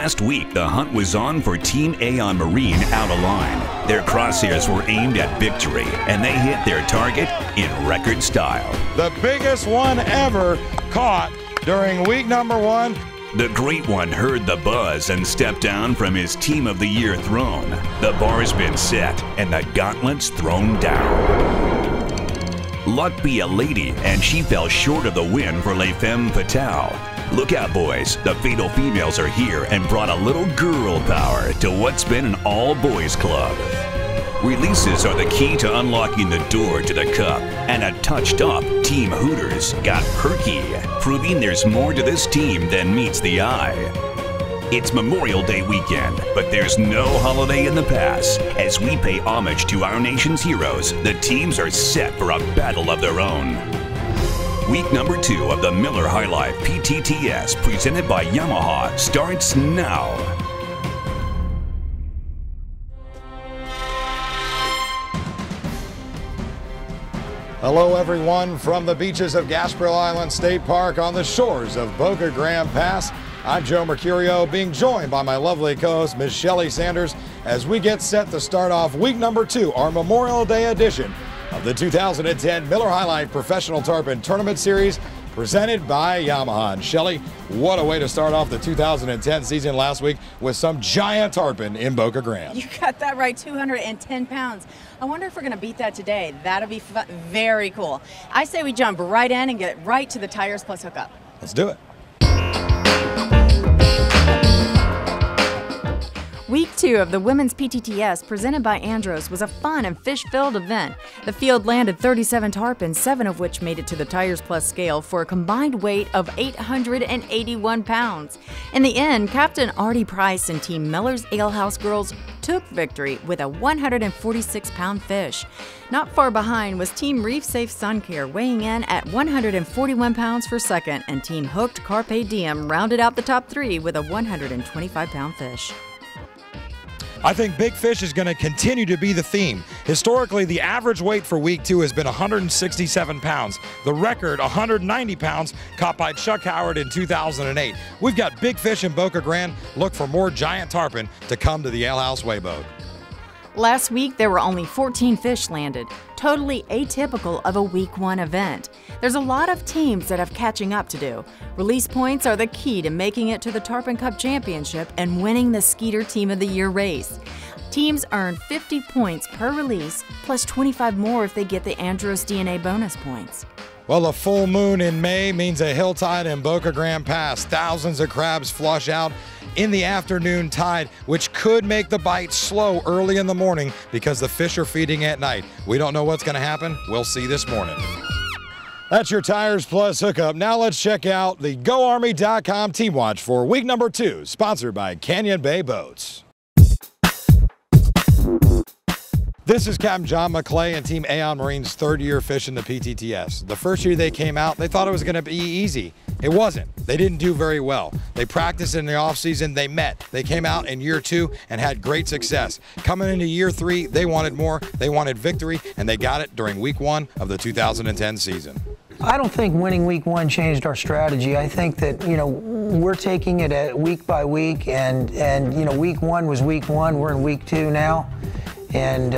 Last week, the hunt was on for Team Aon Marine out of line. Their crosshairs were aimed at victory, and they hit their target in record style. The biggest one ever caught during week number 1. The Great One heard the buzz and stepped down from his Team of the Year throne. The bar's been set, and the gauntlet's thrown down. Luck be a lady, and she fell short of the win for Les Femmes Fatales. Look out, boys. The Fatal Females are here and brought a little girl power to what's been an all-boys club. Releases are the key to unlocking the door to the cup, and a touched-up Team Hooters got perky, proving there's more to this team than meets the eye. It's Memorial Day weekend, but there's no holiday in the pass. As we pay homage to our nation's heroes, the teams are set for a battle of their own. Week number 2 of the Miller High Life PTTS, presented by Yamaha, starts now. Hello everyone from the beaches of Gasparilla Island State Park on the shores of Boca Grande Pass. I'm Joe Mercurio, being joined by my lovely co-host, Ms. Shelley Sanders, as we get set to start off week number 2, our Memorial Day edition of the 2010 Miller High Life Professional Tarpon Tournament Series, presented by Yamaha. And Shelley, what a way to start off the 2010 season last week with some giant tarpon in Boca Grande. You got that right, 210 pounds. I wonder if we're going to beat that today. That'll be very cool. I say we jump right in and get right to the Tires Plus hookup. Let's do it. Week 2 of the Women's PTTS, presented by Andros, was a fun and fish-filled event. The field landed 37 tarpons, 7 of which made it to the Tires Plus scale for a combined weight of 881 pounds. In the end, Captain Artie Price and Team Miller's Alehouse girls took victory with a 146-pound fish. Not far behind was Team Reef Safe Sun Care, weighing in at 141 pounds for second, and Team Hooked Carpe Diem rounded out the top 3 with a 125-pound fish. I think big fish is going to continue to be the theme. Historically, the average weight for week 2 has been 167 pounds. The record, 190 pounds, caught by Chuck Howard in 2008. We've got big fish in Boca Grande. Look for more giant tarpon to come to the Alehouse Weighboat. Last week, there were only 14 fish landed, totally atypical of a Week 1 event. There's a lot of teams that have catching up to do. Release points are the key to making it to the Tarpon Cup Championship and winning the Skeeter Team of the Year race. Teams earn 50 points per release, plus 25 more if they get the Andros DNA bonus points. Well, a full moon in May means a hill tide in Boca Grande Pass. Thousands of crabs flush out in the afternoon tide, which could make the bite slow early in the morning because the fish are feeding at night. We don't know what's going to happen. We'll see this morning. That's your Tires Plus hookup. Now let's check out the GoArmy.com Team Watch for week number 2, sponsored by Canyon Bay Boats. This is Captain John McClay and Team Aon Marine's 3rd year fishing the PTTS. The first year they came out, they thought it was going to be easy. It wasn't. They didn't do very well. They practiced in the off-season. They met. They came out in year 2 and had great success. Coming into year 3, they wanted more. They wanted victory, and they got it during week 1 of the 2010 season. I don't think winning week 1 changed our strategy. I think that, we're taking it at week by week, and week 1 was week 1. We're in week 2 now. And,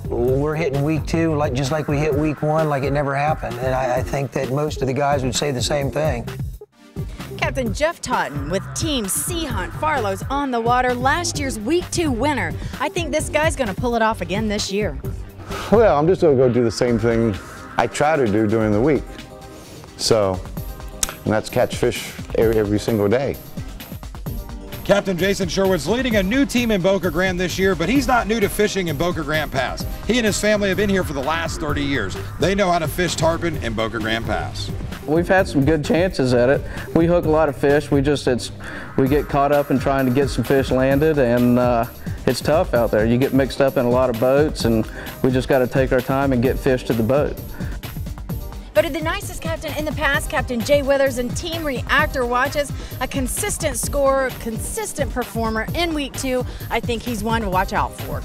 we're hitting week 2 just like we hit week 1, like it never happened. And I think that most of the guys would say the same thing. Captain Jeff Totten with Team Sea Hunt Farlow's on the water, last year's week 2 winner. I think this guy's going to pull it off again this year. Well, I'm just going to go do the same thing I try to do during the week. And that's catch fish every single day. Captain Jason Sherwood's leading a new team in Boca Grande this year, but he's not new to fishing in Boca Grande Pass. He and his family have been here for the last 30 years. They know how to fish tarpon in Boca Grande Pass. We've had some good chances at it. We hook a lot of fish. We get caught up in trying to get some fish landed, and it's tough out there. You get mixed up in a lot of boats, and we just got to take our time and get fish to the boat. Voted the nicest captain in the past, Captain Jay Withers, and Team Reactor watches. A consistent scorer, consistent performer in week 2. I think he's one to watch out for.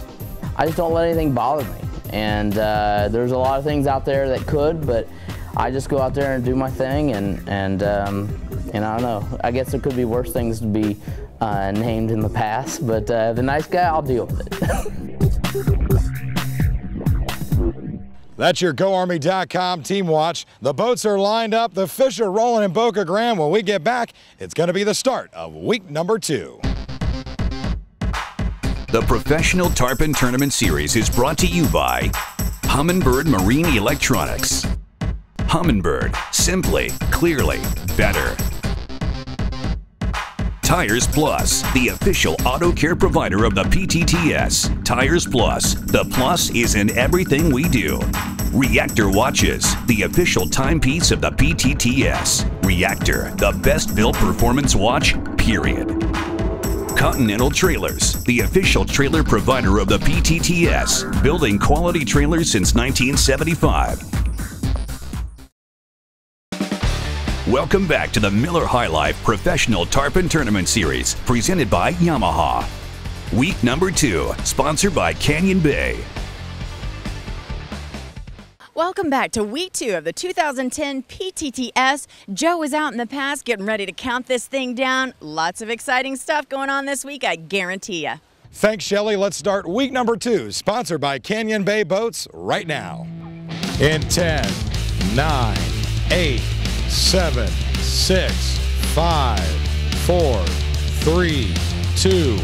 I just don't let anything bother me. And there's a lot of things out there that could, but I just go out there and do my thing, and I don't know. I guess there could be worse things to be named in the past, but the nice guy, I'll deal with it. That's your GoArmy.com Team Watch. The boats are lined up, the fish are rolling in Boca Grande. When we get back, it's going to be the start of week number 2. The Professional Tarpon Tournament Series is brought to you by Humminbird Marine Electronics. Humminbird, simply, clearly, better. Tires Plus, the official auto care provider of the PTTS. Tires Plus, the plus is in everything we do. Reactor Watches, the official timepiece of the PTTS. Reactor, the best built performance watch, period. Continental Trailers, the official trailer provider of the PTTS, building quality trailers since 1975. Welcome back to the Miller High Life Professional Tarpon Tournament Series, presented by Yamaha. Week number 2, sponsored by Canyon Bay. Welcome back to week 2 of the 2010 PTTS. Joe is out in the pass getting ready to count this thing down. Lots of exciting stuff going on this week, I guarantee you. Thanks, Shelly. Let's start week number 2, sponsored by Canyon Bay Boats right now. In 10, 9, 8, 7, 6, 5, 4, 3, 2,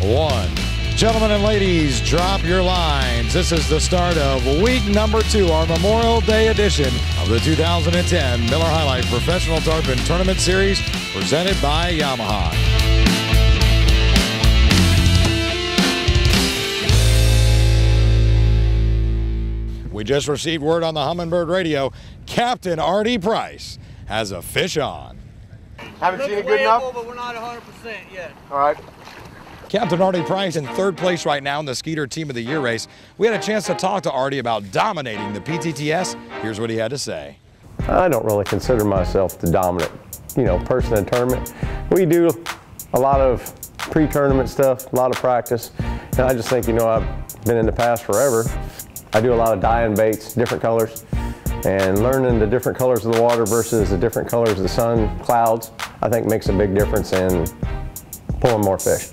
1. Gentlemen and ladies, drop your lines. This is the start of week number 2, our Memorial Day edition of the 2010 Miller High Life Professional Tarpon Tournament Series, presented by Yamaha. We just received word on the Humminbird radio. Captain Artie Price has a fish on. Haven't seen it good enough? But we're not 100% yet. All right. Captain Artie Price in 3rd place right now in the Skeeter Team of the Year race. We had a chance to talk to Artie about dominating the PTTS. Here's what he had to say. I don't really consider myself the dominant, person in the tournament. We do a lot of pre-tournament stuff, a lot of practice, and I just think, I've been in the past forever. I do a lot of dyeing baits, different colors, and learning the different colors of the water versus the different colors of the sun, clouds, I think makes a big difference in pulling more fish.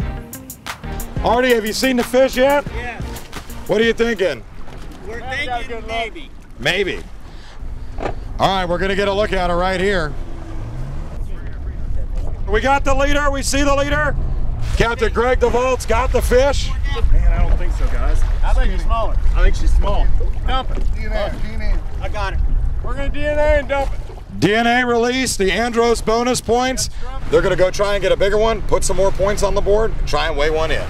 Artie, have you seen the fish yet? Yeah. What are you thinking? We're thinking maybe. Maybe. All right, we're gonna get a look at it right here. We got the leader, we see the leader. Captain Greg DeVolt's got the fish. Man, I don't think so, guys. I think she's smaller. I think she's small. Dump it. DNA. I got it. We're gonna DNA and dump it. DNA release, the Andros bonus points. They're gonna go try and get a bigger one, put some more points on the board, try and weigh one in.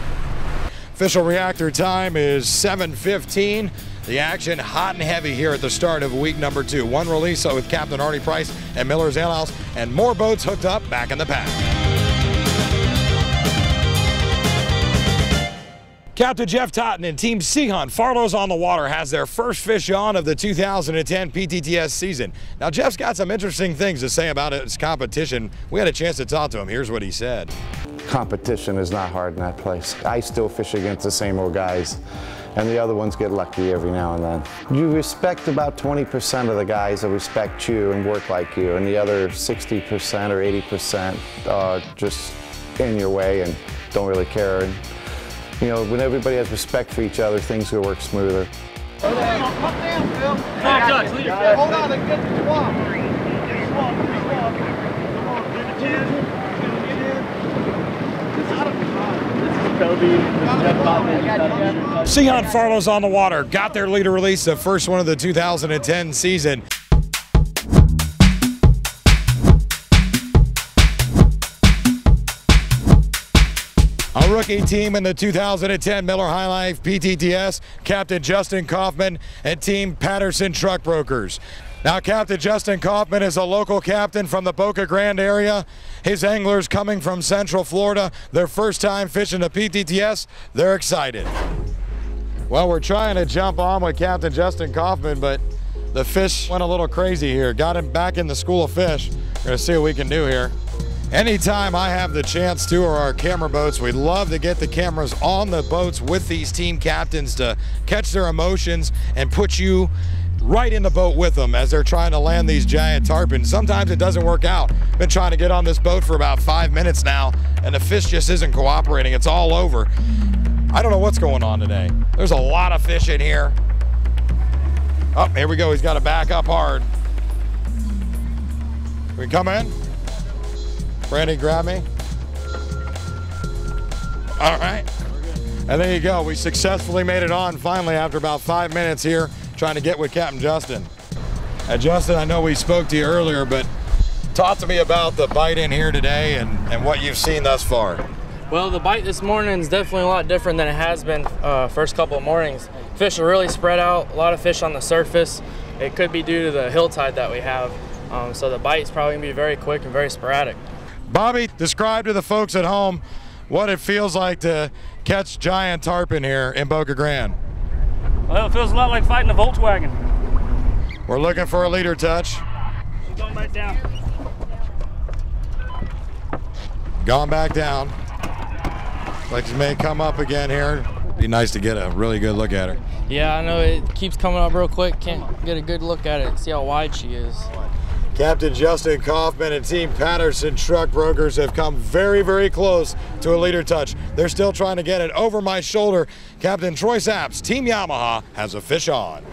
Official reactor time is 7:15. The action hot and heavy here at the start of week number 2. One release with Captain Artie Price and Miller's Ale House, and more boats hooked up back in the pack. Captain Jeff Totten and Team Seahunt Farlow's on the Water has their first fish on of the 2010 PTTS season. Now, Jeff's got some interesting things to say about its competition. We had a chance to talk to him. Here's what he said. Competition is not hard in that place. I still fish against the same old guys, and the other ones get lucky every now and then. You respect about 20% of the guys that respect you and work like you, and the other 60% or 80% are just in your way and don't really care. And, when everybody has respect for each other, things will work smoother. Come down, Phil. Hold on, and get the swamp. Get the swamp. Come on, get the 10. Seahunt Farlow's on the Water got their leader release, the first one of the 2010 season. A rookie team in the 2010 Miller High Life PTTS, Captain Justin Kaufman and Team Patterson Truck Brokers. Now, Captain Justin Kaufman is a local captain from the Boca Grande area. His anglers coming from Central Florida, their first time fishing the PTTS, they're excited. Well, we're trying to jump on with Captain Justin Kaufman, but the fish went a little crazy here. Got him back in the school of fish. We're gonna see what we can do here. Anytime I have the chance to, or our camera boats, we'd love to get the cameras on the boats with these team captains to catch their emotions and put you right in the boat with them as they're trying to land these giant tarpon. Sometimes it doesn't work out. Been trying to get on this boat for about 5 minutes now, and the fish just isn't cooperating. It's all over. I don't know what's going on today. There's a lot of fish in here. Oh, here we go. He's got to back up hard. We come in. Brandy, grab me. All right. And there you go. We successfully made it on finally after about 5 minutes here trying to get with Captain Justin. And Justin, I know we spoke to you earlier, but talk to me about the bite in here today and what you've seen thus far. Well, the bite this morning is definitely a lot different than it has been first couple of mornings. Fish are really spread out, a lot of fish on the surface. It could be due to the hill tide that we have. So the bite's probably gonna be very quick and very sporadic. Bobby, describe to the folks at home what it feels like to catch giant tarpon here in Boca Grande. Well, it feels a lot like fighting a Volkswagen. We're looking for a leader touch. She's going back down. Gone back down. Like she may come up again here. Be nice to get a really good look at her. Yeah, I know it keeps coming up real quick. Can't get a good look at it, see how wide she is. Captain Justin Kaufman and Team Patterson Truck Brokers have come very, very close to a leader touch. They're still trying to get it over my shoulder. Captain Troy Saps, Team Yamaha, has a fish on.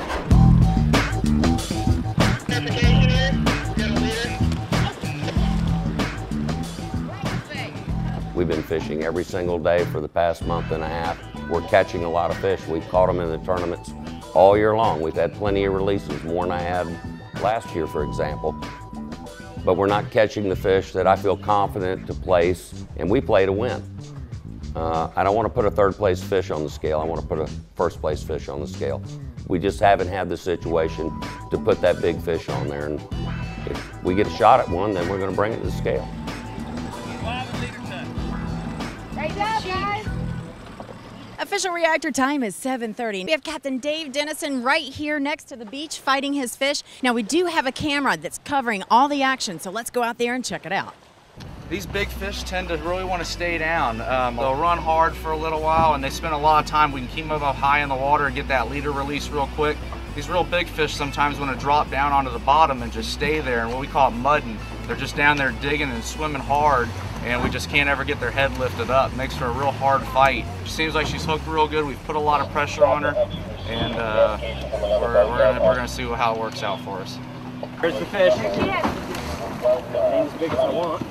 We've been fishing every single day for the past month and a half. We're catching a lot of fish. We've caught them in the tournaments all year long. We've had plenty of releases, more than I had last year, for example. But we're not catching the fish that I feel confident to place, and we play to win. I don't want to put a third place fish on the scale. I want to put a first place fish on the scale. We just haven't had the situation to put that big fish on there. And if we get a shot at one, then we're going to bring it to the scale. Great job, guys. Official reactor time is 7:30. We have Captain Dave Dennison right here next to the beach fighting his fish. Now we do have a camera that's covering all the action, so let's go out there and check it out. These big fish tend to really want to stay down. They'll run hard for a little while and they spend a lot of time. We can keep them up high in the water and get that leader release real quick. These real big fish sometimes want to drop down onto the bottom and just stay there, and what we call it mudding. They're just down there digging and swimming hard, and we just can't ever get their head lifted up. Makes for a real hard fight. She seems like she's hooked real good. We've put a lot of pressure on her, and we're gonna see how it works out for us. Here's the fish. Ain't as big as I want.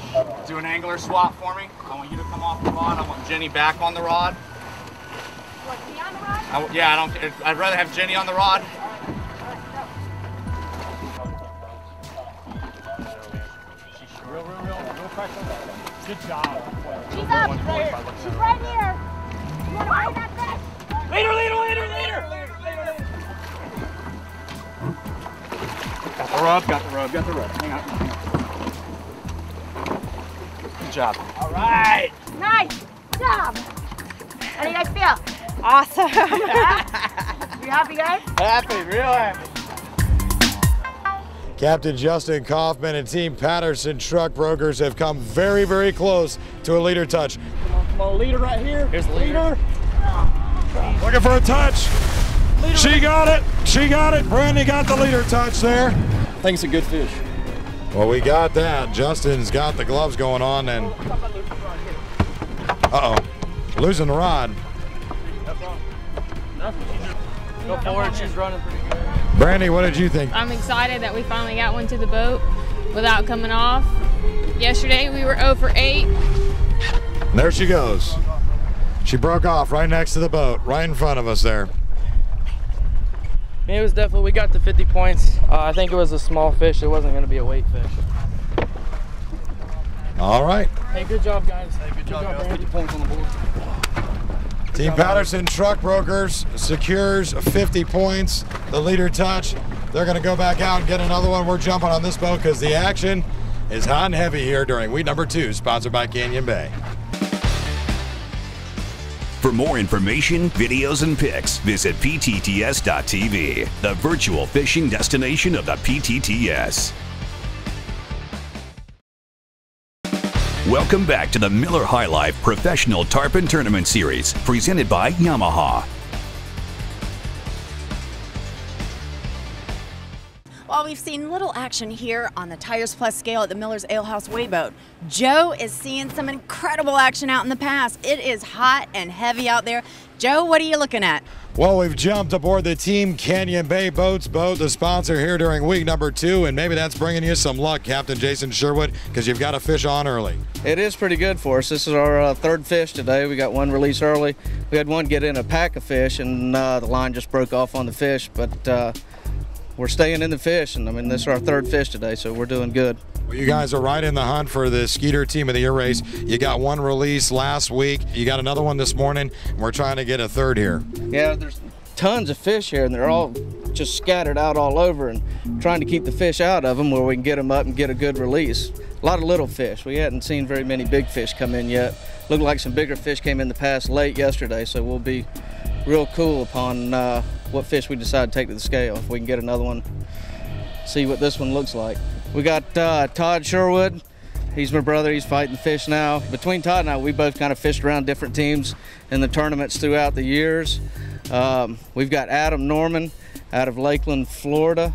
Do an angler swap for me. I want you to come off the rod. I want Jenny back on the rod. What, me on the rod? Yeah, I'd rather have Jenny on the rod. Good job. She's up. She's right here. You want to bite that fish? Leader, leader, leader, leader. Got the rub, got the rub, got the rub. Hang on. Good job. All right. Nice job. How do you guys feel? Awesome. You happy, guys? Happy, real happy. Captain Justin Kaufman and Team Patterson Truck Brokers have come very, very close to a leader touch. Come on, leader right here. Here's the leader. Looking for a touch. She got it. She got it. Brandy got the leader touch there. I think it's a good fish. Well, we got that. Justin's got the gloves going on, and losing the rod. Go forward, she's running pretty good. Brandy, what did you think? I'm excited that we finally got one to the boat without coming off. Yesterday we were 0 for 8. And there she goes. She broke off right next to the boat, right in front of us there. It was definitely, we got the 50 points. I think it was a small fish. It wasn't going to be a weight fish. All right. Hey, good job, guys. Hey, good job, guys. 50 points on the board. Team Patterson Truck Brokers secures 50 points, the leader touch. They're going to go back out and get another one. We're jumping on this boat because the action is hot and heavy here during week number 2, sponsored by Canyon Bay. For more information, videos, and pics, visit PTTS.tv, the virtual fishing destination of the PTTS. Welcome back to the Miller High Life Professional Tarpon Tournament Series, presented by Yamaha. While we've seen little action here on the Tires Plus scale at the Miller's Ale House Weighboat, Joe is seeing some incredible action out in the pass. It is hot and heavy out there. Joe, what are you looking at? Well, we've jumped aboard the Team Canyon Bay Boats boat, the sponsor here during week number 2, and maybe that's bringing you some luck, Captain Jason Sherwood, because you've got a fish on early. It is pretty good for us. This is our third fish today. We got one release early. We had one get in a pack of fish, and the line just broke off on the fish, but we're staying in the fish, and I mean, this is our third fish today, so we're doing good. Well, you guys are right in the hunt for the Skeeter Team of the Year race. You got one release last week. You got another one this morning, and we're trying to get a third here. Yeah, there's tons of fish here, and they're all just scattered out all over, and trying to keep the fish out of them where we can get them up and get a good release. A lot of little fish. We hadn't seen very many big fish come in yet. Looked like some bigger fish came in the pass late yesterday, so we'll be real cool upon what fish we decide to take to the scale. If we can get another one, see what this one looks like. We got Todd Sherwood. He's my brother. He's fighting fish now. Between Todd and I, we both kind of fished around different teams in the tournaments throughout the years. We've got Adam Norman out of Lakeland, Florida.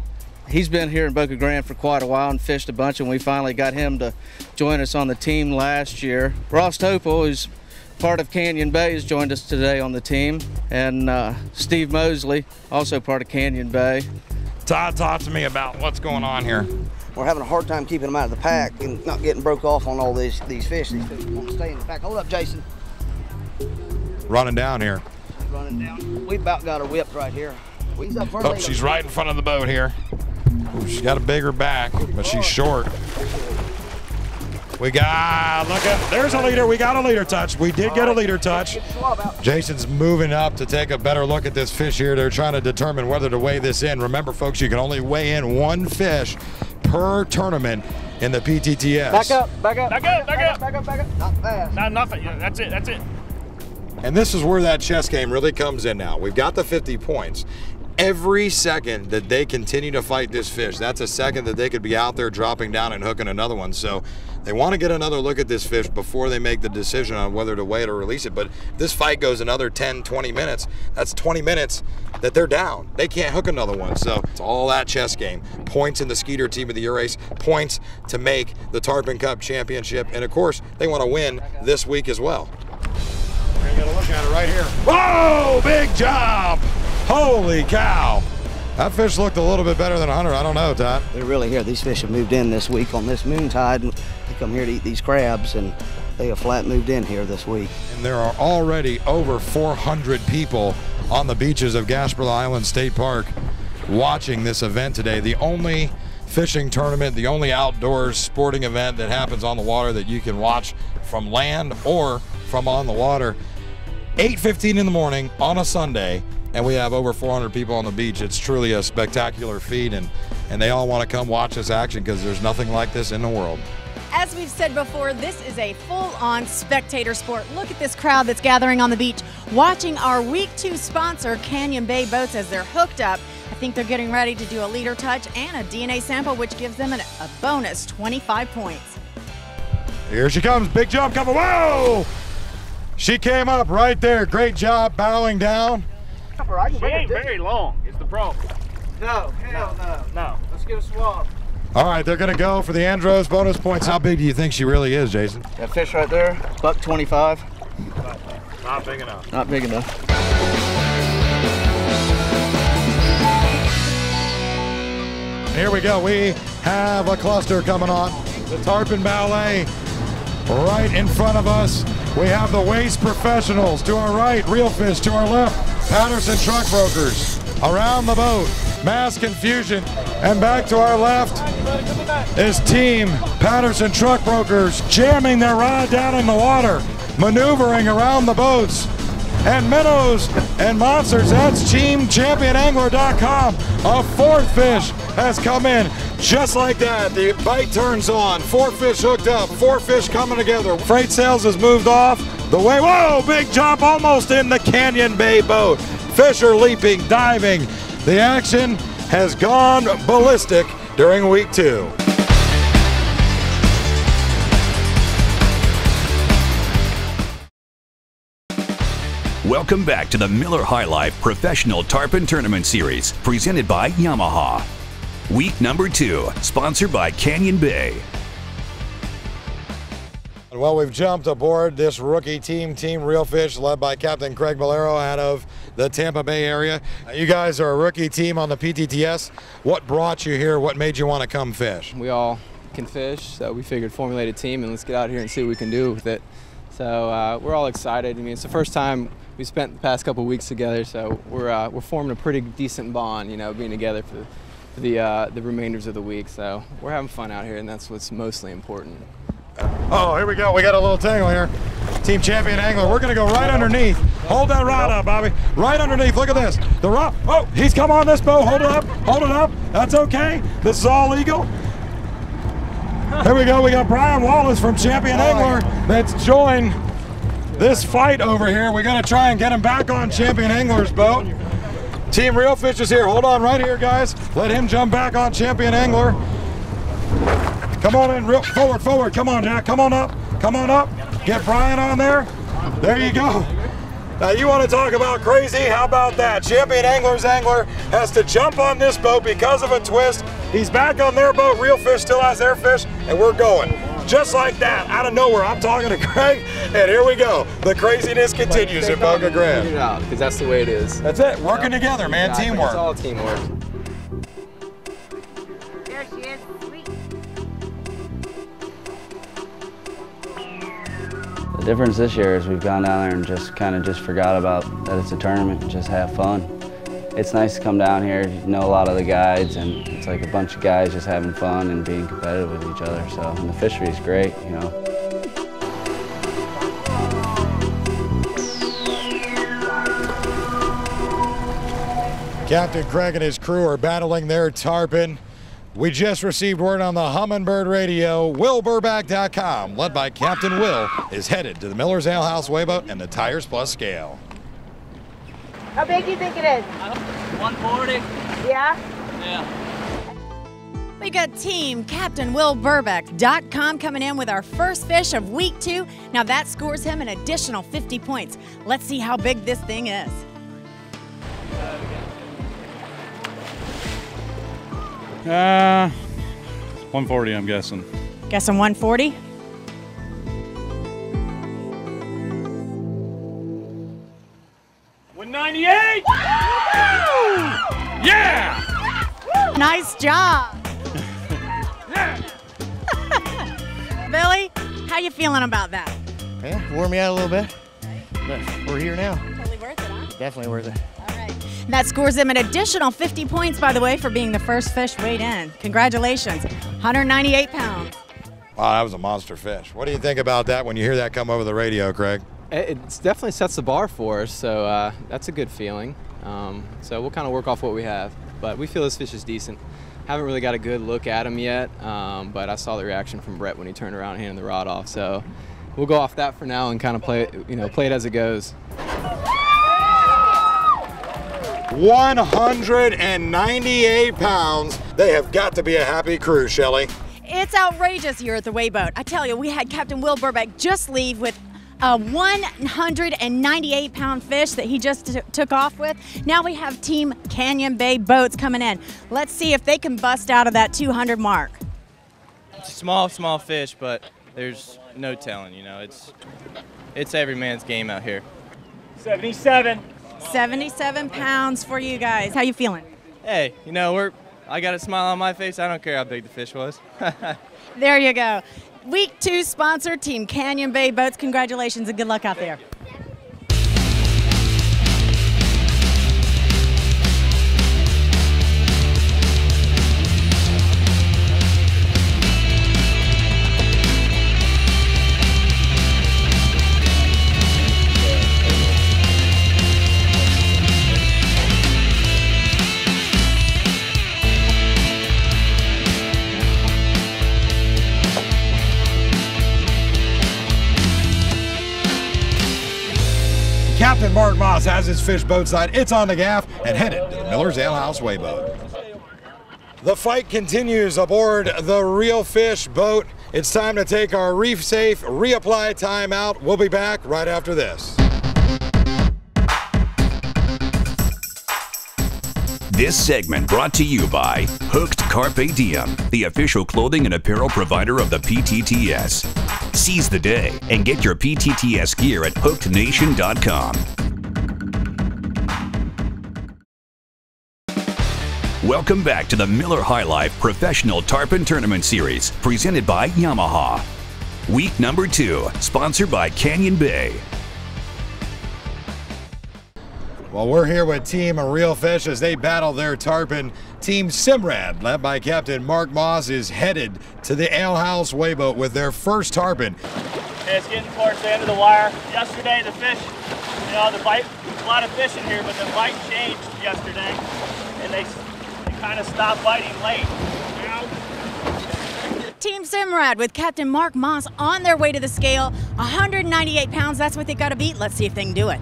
He's been here in Boca Grande for quite a while and fished a bunch, and we finally got him to join us on the team last year. Ross Topol, who's part of Canyon Bay, has joined us today on the team, and Steve Mosley, also part of Canyon Bay. Todd, talk to me about what's going on here. We're having a hard time keeping them out of the pack and not getting broke off on all these fish. These fish want to stay in the pack. Hold up, Jason. Running down here. Running down. We about got her whipped right here. He's up Oh, she's right in front of the boat here. Ooh, she's got a bigger back, but she's short. We got, look at, there's a leader. We got a leader touch. We did get a leader touch. Jason's moving up to take a better look at this fish here. They're trying to determine whether to weigh this in. Remember, folks, you can only weigh in one fish per tournament in the PTTS. Back up, back up. Back up, back up. Back up, back up. Not fast. No, nothing. Yeah, that's it, that's it. And this is where that chess game really comes in now. We've got the 50 points. Every second that they continue to fight this fish, that's a second that they could be out there dropping down and hooking another one. So they want to get another look at this fish before they make the decision on whether to weigh it or release it. But if this fight goes another 10, 20 minutes, that's 20 minutes that they're down. They can't hook another one. So it's all that chess game. Points in the Skeeter Team of the Year race, points to make the Tarpon Cup Championship. And of course, they want to win this week as well. We're going to look at it right here. Whoa, big job. Holy cow. That fish looked a little bit better than 100. I don't know, Todd. They're really here. These fish have moved in this week on this moon tide. They come here to eat these crabs, and they have flat moved in here this week. And there are already over 400 people on the beaches of Gasparilla Island State Park watching this event today. The only fishing tournament, the only outdoors sporting event that happens on the water that you can watch from land or from on the water. 8:15 in the morning on a Sunday, and we have over 400 people on the beach. It's truly a spectacular feat, and they all want to come watch this action because there's nothing like this in the world. As we've said before, this is a full-on spectator sport. Look at this crowd that's gathering on the beach, watching our Week 2 sponsor, Canyon Bay Boats, as they're hooked up. I think they're getting ready to do a leader touch and a DNA sample, which gives them a bonus 25 points. Here she comes, big jump coming, whoa! She came up right there, great job bowing down. She ain't very long, is the problem. No, hell no. No. Let's get a swab. All right, they're gonna go for the Andros bonus points. How big do you think she really is, Jason? That fish right there, buck 25. Not big enough. Not big enough. Here we go, we have a cluster coming on. The Tarpon Ballet right in front of us. We have the Waste Professionals to our right, Real Fish to our left, Patterson Truck Brokers around the boat, Mass Confusion, and back to our left is Team Patterson Truck Brokers jamming their rod down in the water, maneuvering around the boats. And minnows and monsters, that's TeamChampionAngler.com. A fourth fish has come in just like that. The bite turns on, 4 fish hooked up, 4 fish coming together. Freight Sales has moved off the way. Whoa, big jump almost in the Canyon Bay boat. Fish are leaping, diving. The action has gone ballistic during week 2. Welcome back to the Miller High Life Professional Tarpon Tournament Series, presented by Yamaha. Week number 2, sponsored by Canyon Bay. Well, we've jumped aboard this rookie team, Team Real Fish, led by Captain Craig Valero out of the Tampa Bay area. You guys are a rookie team on the PTTS. What brought you here? What made you want to come fish? We all can fish, so we figured formulate a team and let's get out here and see what we can do with it. So we're all excited. I mean, it's the first time we spent the past couple weeks together, so we're forming a pretty decent bond, you know, being together for the remainders of the week. So we're having fun out here, and that's what's mostly important. Oh, here we go. We got a little tangle here. Team Champion Angler. We're going to go right underneath. Hold that rod up, Bobby. Right underneath. Look at this. The rod. Oh, he's come on this boat. Hold it up. Hold it up. That's okay. This is all legal. Here we go. We got Brian Wallace from Champion Angler that's joined this fight over here. We're going to try and get him back on Champion Angler's boat. Team Real Fish is here. Hold on right here, guys. Let him jump back on Champion Angler. Come on in, real forward, forward. Come on, Jack. Come on up. Come on up. Get Brian on there. There you go. Now you want to talk about crazy? How about that? Champion Angler's angler has to jump on this boat because of a twist. He's back on their boat. Real Fish still has their fish, and we're going. Just like that, out of nowhere. I'm talking to Craig, and here we go. The craziness continues at Boca Grande. Because that's the way it is. That's it. Working together, man. Exactly. Teamwork. It's all teamwork. There she is. Sweet. The difference this year is we've gone down there and just kind of forgot about that it's a tournament and just have fun. It's nice to come down here, you know a lot of the guides, and it's like a bunch of guys just having fun and being competitive with each other. So, and the fishery is great, you know. Captain Craig and his crew are battling their tarpon. We just received word on the Humminbird radio. WillBurback.com, led by Captain Will, is headed to the Miller's Ale House weighboat and the Tires Plus scale. How big do you think it is? 140. Yeah? Yeah. We got Team Captain WillBurback.com coming in with our first fish of week 2. Now that scores him an additional 50 points. Let's see how big this thing is. 140, I'm guessing. Guessing 140? $198! Yeah! Nice job. Billy, how you feeling about that? Yeah, wore me out a little bit, but we're here now. Totally worth it, huh? Definitely worth it. All right. That scores him an additional 50 points, by the way, for being the first fish weighed in. Congratulations, 198 pounds. Wow, that was a monster fish. What do you think about that when you hear that come over the radio, Craig? It definitely sets the bar for us, so that's a good feeling. So we'll kind of work off what we have, but we feel this fish is decent. Haven't really got a good look at him yet, but I saw the reaction from Brett when he turned around and handed the rod off. So we'll go off that for now and kind of play it as it goes. 198 pounds. They have got to be a happy crew, Shelly. It's outrageous here at the weighboat. I tell you, we had Captain Will Burback just leave with a 198-pound fish that he just took off with. Now we have Team Canyon Bay boats coming in. Let's see if they can bust out of that 200 mark. Small fish, but there's no telling, you know. It's every man's game out here. 77. 77 pounds for you guys. How you feeling? Hey, you know, I got a smile on my face. I don't care how big the fish was. There you go. Week 2 sponsor, Team Canyon Bay Boats. Congratulations and good luck out there. Captain Mark Moss has his fish boat side. It's on the gaff and headed to the Miller's Ale House weighboat. The fight continues aboard the Real Fish boat. It's time to take our reef safe, reapply timeout. We'll be back right after this. This segment brought to you by Hooked Carpe Diem, the official clothing and apparel provider of the PTTS. Seize the day and get your PTTS gear at hookednation.com. Welcome back to the Miller High Life Professional Tarpon Tournament Series, presented by Yamaha. Week number 2, sponsored by Canyon Bay. Well, we're here with Team Real Fish as they battle their tarpon. Team Simrad, led by Captain Mark Moss, is headed to the alehouse weighboat with their first tarpon. Okay, it's getting towards the end of the wire. Yesterday, the fish, the bite, a lot of fish in here, but the bite changed yesterday, and they kind of stopped biting late. Team Simrad with Captain Mark Moss on their way to the scale. 198 pounds, that's what they got to beat. Let's see if they can do it.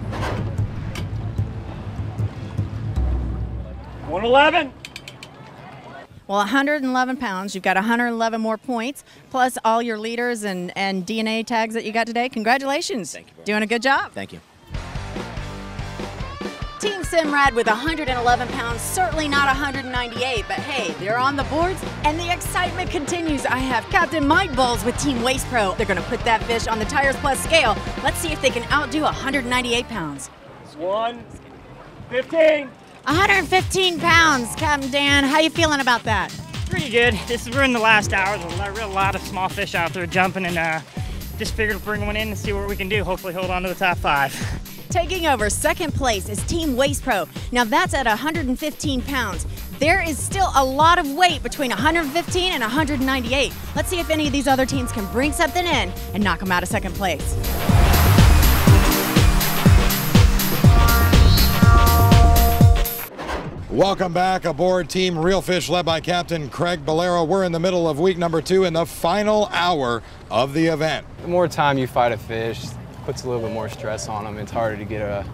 111. Well, 111 pounds, you've got 111 more points, plus all your leaders and DNA tags that you got today. Congratulations. Thank you. Doing a good job. Thank you. Team Simrad with 111 pounds, certainly not 198, but hey, they're on the boards and the excitement continues. I have Captain Mike Bowles with Team Waste Pro. They're gonna put that fish on the Tires Plus scale. Let's see if they can outdo 198 pounds. 115. 115 pounds, Captain Dan. How you feeling about that? Pretty good. We're in the last hour. There's a lot of small fish out there jumping, and just figured to bring one in and see what we can do. Hopefully hold on to the top 5. Taking over second place is Team Waste Pro. Now that's at 115 pounds. There is still a lot of weight between 115 and 198. Let's see if any of these other teams can bring something in and knock them out of second place. Welcome back aboard Team Real Fish, led by Captain Craig Bolero. We're in the middle of week number 2 in the final hour of the event. The more time you fight a fish, puts a little bit more stress on them. It's harder to get a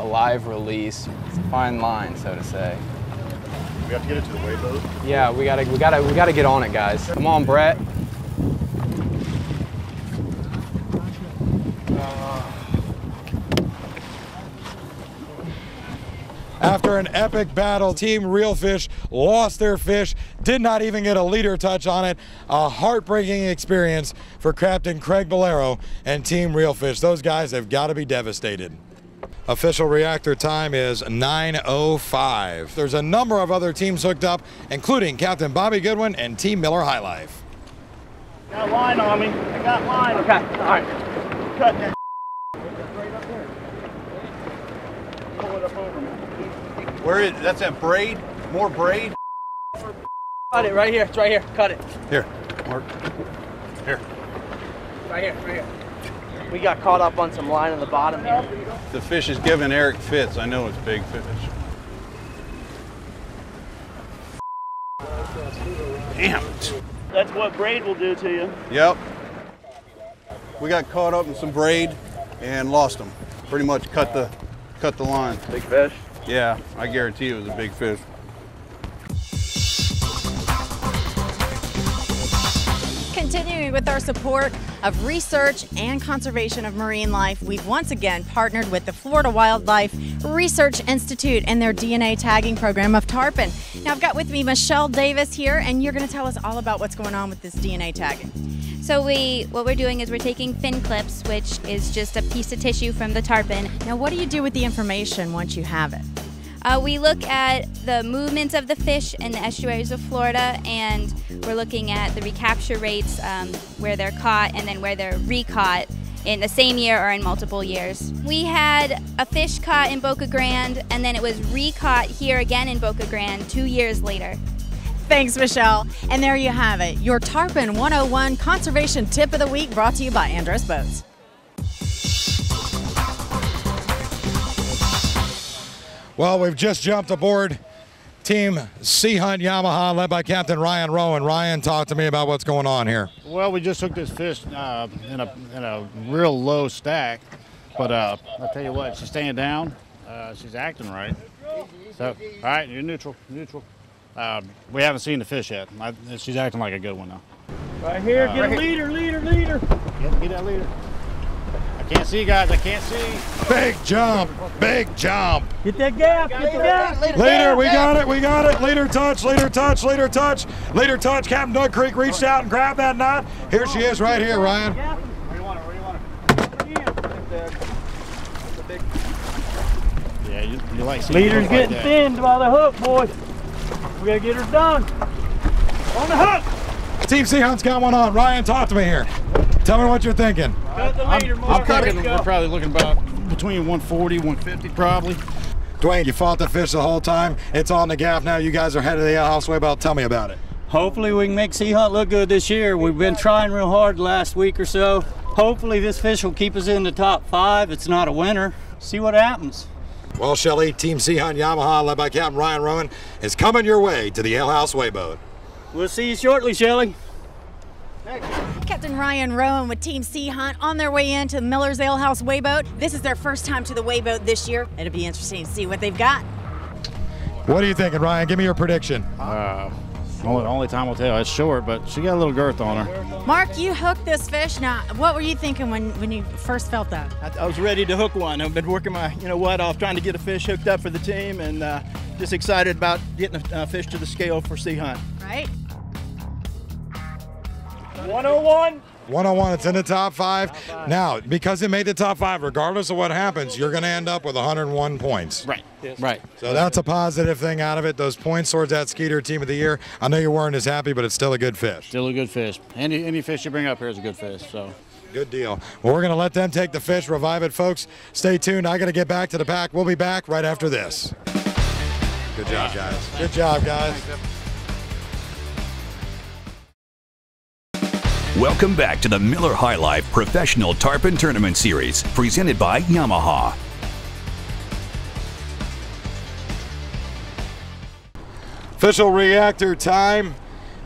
live release. It's a fine line, so to say. We have to get it to the weighboat. Yeah, we gotta get on it, guys. Come on, Brett. After an epic battle, Team Real Fish lost their fish, did not even get a leader touch on it. A heartbreaking experience for Captain Craig Bolero and Team Real Fish. Those guys have got to be devastated. Official reactor time is 9:05. There's a number of other teams hooked up, including Captain Bobby Goodwin and Team Miller High Life. Got line on me. I got line. Okay, all right. Cut that. Pull it up over me. Where is that's that braid? More braid? Cut it right here. It's right here. Cut it. Here, Mark. Here. Right here. Right here. We got caught up on some line on the bottom here. The fish is giving Eric fits. I know it's big fish. Damn it. That's what braid will do to you. Yep. We got caught up in some braid and lost them. Pretty much cut the line. Big fish? Yeah, I guarantee it was a big fish. Continuing with our support of research and conservation of marine life, we've once again partnered with the Florida Wildlife Research Institute and their DNA tagging program of tarpon. Now I've got with me Michelle Davis here, and you're going to tell us all about what's going on with this DNA tagging. So what we're doing is we're taking fin clips, which is just a piece of tissue from the tarpon. Now what do you do with the information once you have it? We look at the movements of the fish in the estuaries of Florida, and we're looking at the recapture rates, where they're caught and then where they're recaught in the same year or in multiple years. We had a fish caught in Boca Grande, and then it was recaught here again in Boca Grande 2 years later. Thanks, Michelle. And there you have it, your Tarpon 101 Conservation Tip of the Week, brought to you by Andros Boats. Well, we've just jumped aboard Team Sea Hunt Yamaha, led by Captain Ryan Rowan. Ryan, talk to me about what's going on here. Well, we just hooked this fish in a real low stack, but I'll tell you what, she's staying down. She's acting right. So, all right, you're neutral. We haven't seen the fish yet. She's acting like a good one now. Right here, get a leader. Get that leader. can't see, guys. I can't see. Big jump. Big jump. Get that gap. Get the gap. Leader, we got it. We got it. Leader touch. Leader touch. Leader touch. Leader touch. Captain Doug Creek reached out and grabbed that knot. Here she is right here, Ryan. Where you want her? Where you want her? Yeah, you like seeing Leader's like getting that. thinned by the hook, boys. We gotta get her done. On the hook. Team Sea Hunt's got one on. Ryan, talk to me here. Tell me what you're thinking. I'm thinking we're probably looking about between 140, 150 probably. Dwayne, you fought the fish the whole time. It's on the gaff now. You guys are headed to the house way about. Tell me about it. Hopefully we can make Sea Hunt look good this year. We've been trying real hard the last week or so. Hopefully this fish will keep us in the top 5. It's not a winner. See what happens. Well, Shelly, Team Sea Hunt Yamaha, led by Captain Ryan Rowan, is coming your way to the Ale House Weighboat. We'll see you shortly, Shelly. Captain Ryan Rowan with Team Sea Hunt on their way into Miller's Ale House Weighboat. This is their first time to the weighboat this year. It'll be interesting to see what they've got. What are you thinking, Ryan? Give me your prediction. Only time will tell. It's short, but she got a little girth on her. Mark, you hooked this fish. Now, what were you thinking when you first felt that? I was ready to hook one. I've been working my, what off, trying to get a fish hooked up for the team, and just excited about getting a fish to the scale for Sea Hunt. Right. 101. 101, it's in the top 5. Now, because it made the top 5, regardless of what happens, you're going to end up with 101 points. Right, right. So that's a positive thing out of it. Those points towards that Skeeter Team of the Year. I know you weren't as happy, but it's still a good fish. Still a good fish. Any fish you bring up here is a good fish. So. Good deal. Well, we're going to let them take the fish, revive it, folks. Stay tuned. I got to get back to the pack. We'll be back right after this. Good job, guys. Good job, guys. Welcome back to the Miller High Life Professional Tarpon Tournament Series, presented by Yamaha. Official reactor time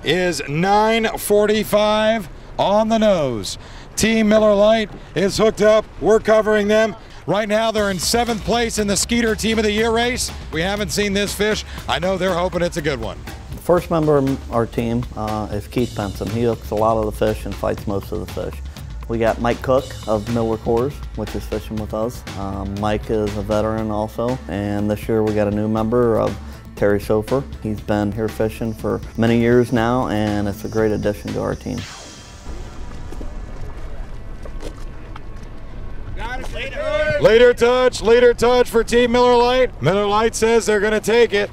is 9:45 on the nose. Team Miller Lite is hooked up. We're covering them. Right now, they're in 7th place in the Skeeter Team of the Year race. We haven't seen this fish. I know they're hoping it's a good one. First member of our team is Keith Benson. He hooks a lot of the fish and fights most of the fish. We got Mike Cook of Miller Coors, which is fishing with us. Mike is a veteran also, and this year we got a new member of Terry Sofer. He's been here fishing for many years now, and it's a great addition to our team. Leader touch for Team Miller Lite. Miller Lite says they're going to take it.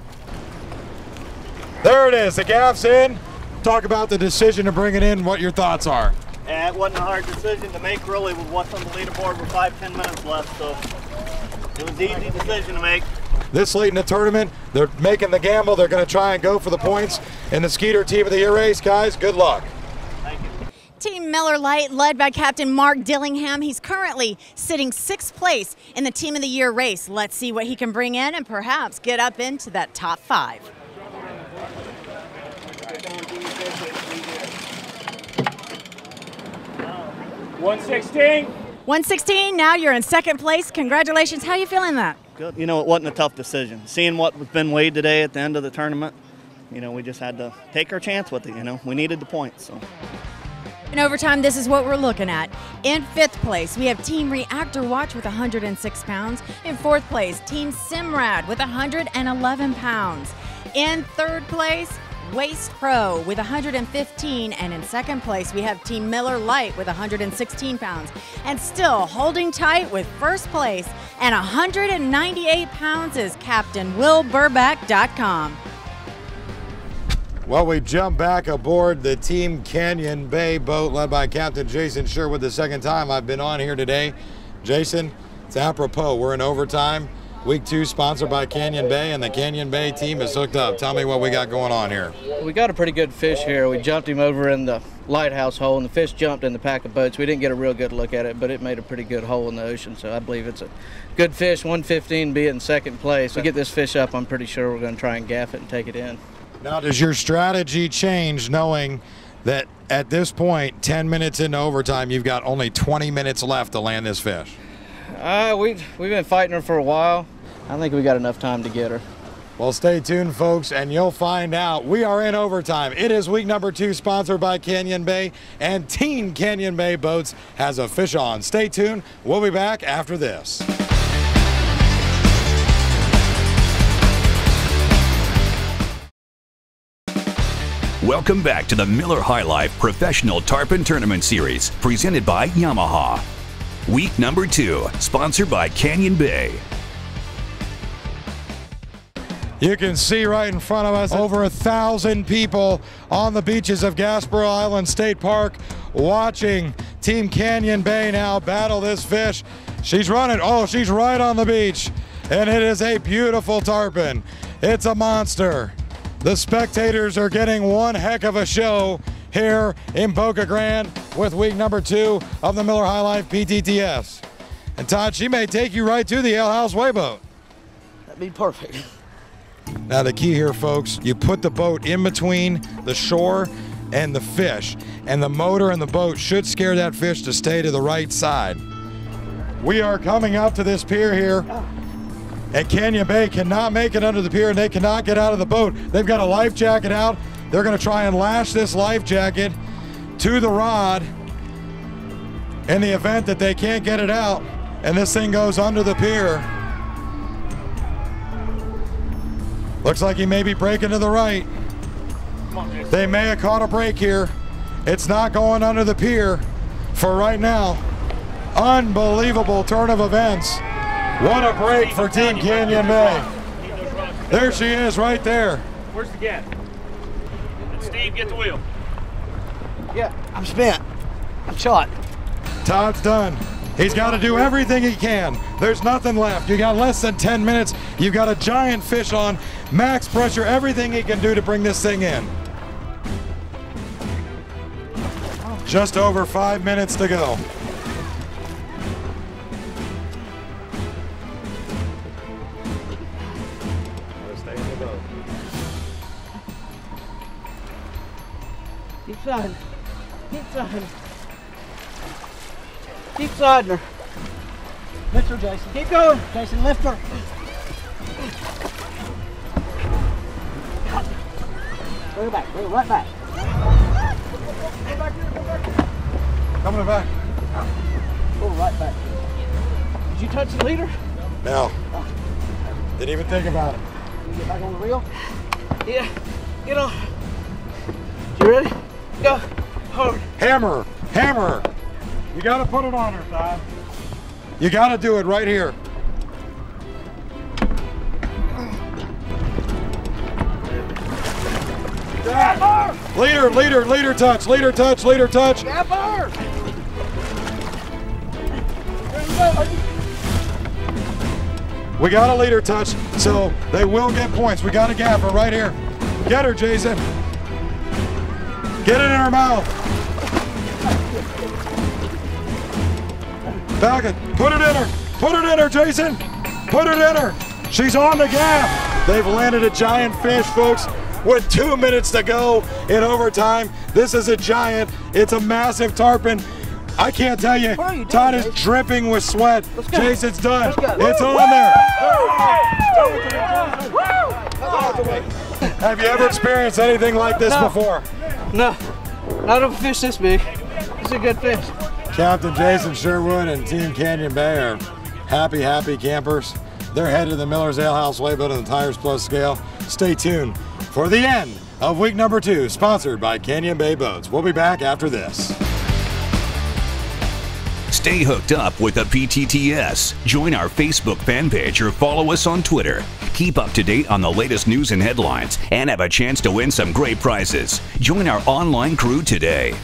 There it is, the gaff's in. Talk about the decision to bring it in, what your thoughts are. Yeah, it wasn't a hard decision to make really with what's on the leaderboard with 5-10 minutes left, so it was an easy decision to make. This late in the tournament, they're making the gamble. They're going to try and go for the points in the Skeeter Team of the Year race. Guys, good luck. Thank you. Team Miller Lite, led by Captain Mark Dillingham. He's currently sitting 6th place in the Team of the Year race. Let's see what he can bring in and perhaps get up into that top 5. $116. 116, now you're in 2nd place. Congratulations. How are you feeling that? Good. It wasn't a tough decision. Seeing what was been weighed today at the end of the tournament, we just had to take our chance with it, We needed the points, so. In overtime, this is what we're looking at. In 5th place, we have Team Reactor Watch with 106 pounds. In 4th place, Team Simrad with 111 pounds. In 3rd place, Waste Pro with 115, and in 2nd place we have Team Miller Lite with 116 pounds. And still holding tight with 1st place and 198 pounds is Captain WillBurback.com. Well, we jump back aboard the Team Canyon Bay boat led by Captain Jason Sherwood, the 2nd time I've been on here today. Jason, it's apropos. We're in overtime. Week 2 sponsored by Canyon Bay, and the Canyon Bay team is hooked up. Tell me what we got going on here. We got a pretty good fish here. We jumped him over in the lighthouse hole, and the fish jumped in the pack of boats. We didn't get a real good look at it, but it made a pretty good hole in the ocean, so I believe it's a good fish. 115 be in 2nd place. We get this fish up, I'm pretty sure we're going to try and gaff it and take it in. Now, does your strategy change knowing that at this point, 10 minutes into overtime, you've got only 20 minutes left to land this fish? We've been fighting her for a while. I think we got enough time to get her. Well, stay tuned, folks, and you'll find out. We are in overtime. It is week number 2, sponsored by Canyon Bay, and Team Canyon Bay Boats has a fish on. Stay tuned. We'll be back after this. Welcome back to the Miller High Life Professional Tarpon Tournament Series, presented by Yamaha. Week number 2, sponsored by Canyon Bay. You can see right in front of us over 1,000 people on the beaches of Gaspereau Island State Park watching Team Canyon Bay now battle this fish. She's running. Oh, she's right on the beach. And it is a beautiful tarpon. It's a monster. The spectators are getting one heck of a show here in Boca Grande with week number 2 of the Miller High Life PTTS. And Todd, she may take you right to the Ale House Wayboat. That'd be perfect. Now the key here, folks, you put the boat in between the shore and the fish, and the motor in the boat should scare that fish to stay to the right side. We are coming up to this pier here, and Canyon Bay cannot make it under the pier, and they cannot get out of the boat. They've got a life jacket out. They're going to try and lash this life jacket to the rod in the event that they can't get it out, and this thing goes under the pier. Looks like he may be breaking to the right. They may have caught a break here. It's not going under the pier for right now. Unbelievable turn of events. What a break for Team Canyon Bay. There she is right there. Where's the gap? Steve, get the wheel. Yeah, I'm spent. I'm shot. Todd's done. He's got to do everything he can. There's nothing left. You got less than 10 minutes. You've got a giant fish on, max pressure, everything he can do to bring this thing in. Just over 5 minutes to go. Stay in the boat. Keep sliding. Keep sliding. Keep sliding her. Lift her, Jason. Keep going. Jason, lift her. Bring her back. Bring her right back. Coming back. Go right back. Did you touch the leader? No. Didn't even think about it. Get back on the reel? Yeah. Get on. You ready? Go. Hard. Hammer. Hammer. You got to put it on her, Todd. You got to do it right here. Leader, leader, leader touch, leader touch, leader touch. We got a leader touch, so they will get points. We got a gaffer right here. Get her, Jason. Get it in her mouth. Back it. Put it in her. Put it in her, Jason. Put it in her. She's on the gaff. They've landed a giant fish, folks, with 2 minutes to go in overtime. This is a giant. It's a massive tarpon. I can't tell you. Todd is dripping with sweat. Jason's done. It's on there. Have you ever experienced anything like this before? No. Not a fish this big. It's a good fish. Captain Jason Sherwood and Team Canyon Bay are happy campers. They're headed to the Miller's Ale House Wayboat on the Tires Plus scale. Stay tuned for the end of week number 2, sponsored by Canyon Bay Boats. We'll be back after this. Stay hooked up with the PTTS. Join our Facebook fan page or follow us on Twitter. Keep up to date on the latest news and headlines and have a chance to win some great prizes. Join our online crew today.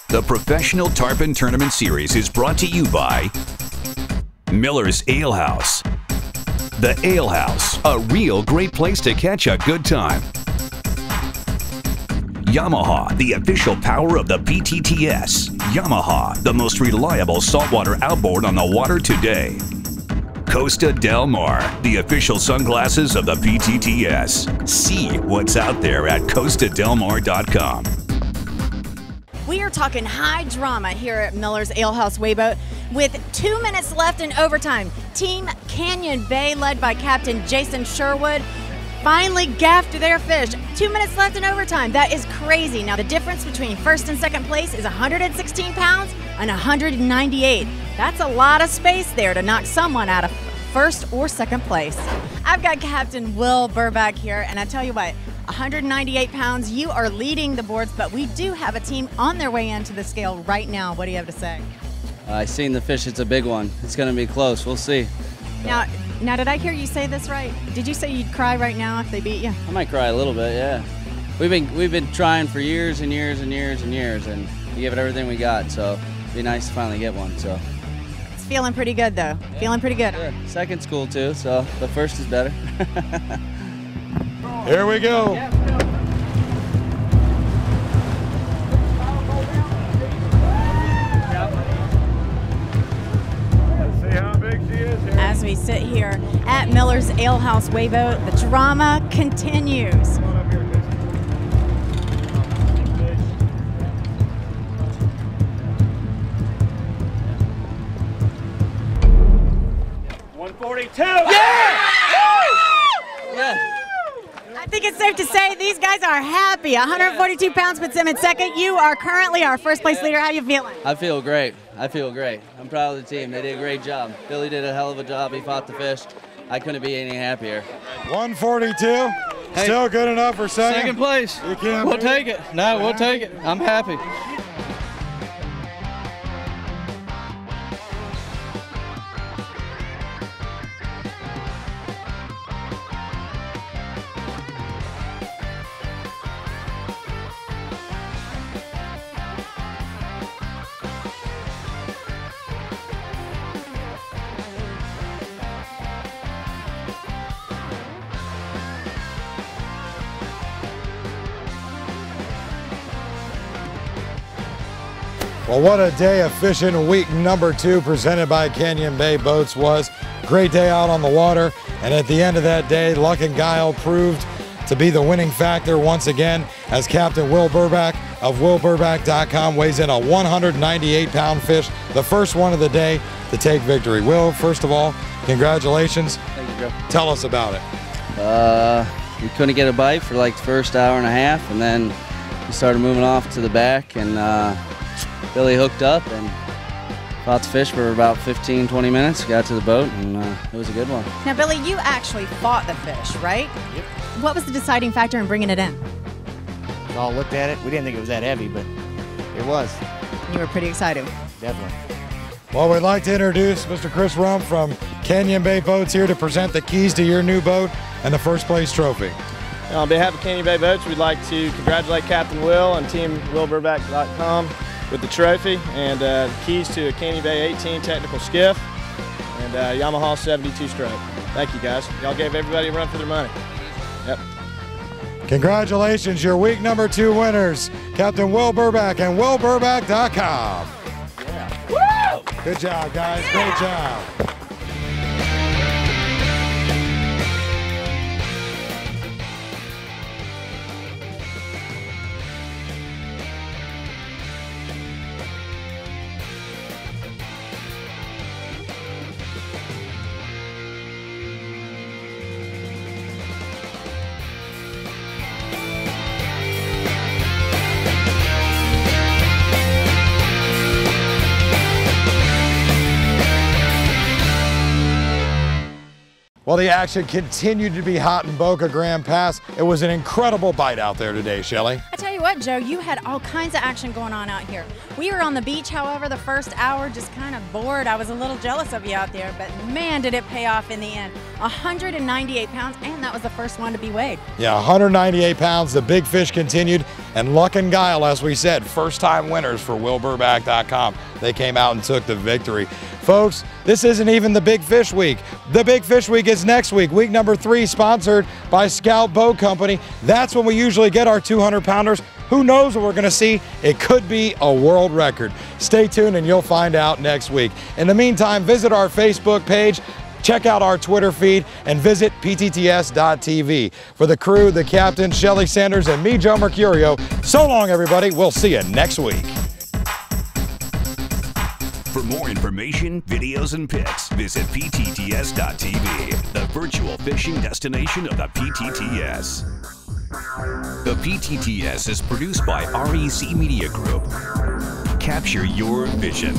The Professional Tarpon Tournament Series is brought to you by Miller's Ale House. The Ale House, a real great place to catch a good time. Yamaha, the official power of the PTTS. Yamaha, the most reliable saltwater outboard on the water today. Costa Del Mar, the official sunglasses of the PTTS. See what's out there at costadelmar.com. We are talking high drama here at Miller's Ale House Wayboat. With 2 minutes left in overtime, Team Canyon Bay, led by Captain Jason Sherwood, finally gaffed their fish. 2 minutes left in overtime. That is crazy. Now, the difference between first and second place is 116 pounds and 198. That's a lot of space there to knock someone out of first or second place. I've got Captain Will Burback here, and I tell you what, 198 pounds, you are leading the boards, but we do have a team on their way into the scale right now. What do you have to say? I seen the fish. It's a big one. It's going to be close. We'll see. Now, did I hear you say this right? Did you say you'd cry right now if they beat you? I might cry a little bit, yeah. We've been trying for years and years and years and years, and we give it everything we got, so it'd be nice to finally get one. So it's feeling pretty good, though. Yeah. Feeling pretty good. Yeah. Second's cool, too, so the first is better. Here we go. As we sit here at Miller's Ale House Weighboat, the drama continues. I think it's safe to say these guys are happy. 142 pounds puts them in second. You are currently our first place leader. How are you feeling? I feel great. I feel great. I'm proud of the team. They did a great job. Billy did a hell of a job. He fought the fish. I couldn't be any happier. 142. Hey, still good enough for second? Second place. You can't We'll take it. No, we'll take it. I'm happy. Well, what a day of fishing week number 2 presented by Canyon Bay Boats was. Great day out on the water, and at the end of that day, luck and guile proved to be the winning factor once again as Captain Will Burback of WillBurback.com weighs in a 198-pound fish, the first one of the day to take victory. Will, first of all, congratulations. Thank you, Joe. Tell us about it. We couldn't get a bite for like the first hour and a half, and then we started moving off to the back, and Billy hooked up and fought the fish for about 15-20 minutes, got to the boat, and it was a good one. Now, Billy, you actually fought the fish, right? Yep. What was the deciding factor in bringing it in? We all looked at it. We didn't think it was that heavy, but it was. You were pretty excited. Definitely. Well, we'd like to introduce Mr. Chris Rump from Canyon Bay Boats here to present the keys to your new boat and the first place trophy. On behalf of Canyon Bay Boats, we'd like to congratulate Captain Will and Team WillBurback.com with the trophy and keys to a Canyon Bay 18 technical skiff and Yamaha 72 stroke. Thank you, guys. Y'all gave everybody a run for their money. Yep. Congratulations, your week number 2 winners, Captain Will Burback and WillBurback.com. Yeah. Woo! Good job, guys. Yeah. Great job. Well, the action continued to be hot in Boca Grande Pass. It was an incredible bite out there today, Shelly. I tell you what, Joe, you had all kinds of action going on out here. We were on the beach, however, the first hour, just kind of bored. I was a little jealous of you out there, but man, did it pay off in the end. 198 pounds, and that was the first one to be weighed. Yeah, 198 pounds. The big fish continued, and luck and guile, as we said, first-time winners for WillBurback.com. They came out and took the victory. Folks, this isn't even the Big Fish Week. The Big Fish Week is next week, week number 3, sponsored by Scout Boat Company. That's when we usually get our 200-pounders. Who knows what we're going to see? It could be a world record. Stay tuned and you'll find out next week. In the meantime, visit our Facebook page, check out our Twitter feed, and visit PTTS.tv. For the crew, the captain, Shelly Sanders, and me, Joe Mercurio, so long, everybody. We'll see you next week. For more information, videos, and pics, visit PTTS.tv, the virtual fishing destination of the PTTS. The PTTS is produced by REC Media Group. Capture your vision.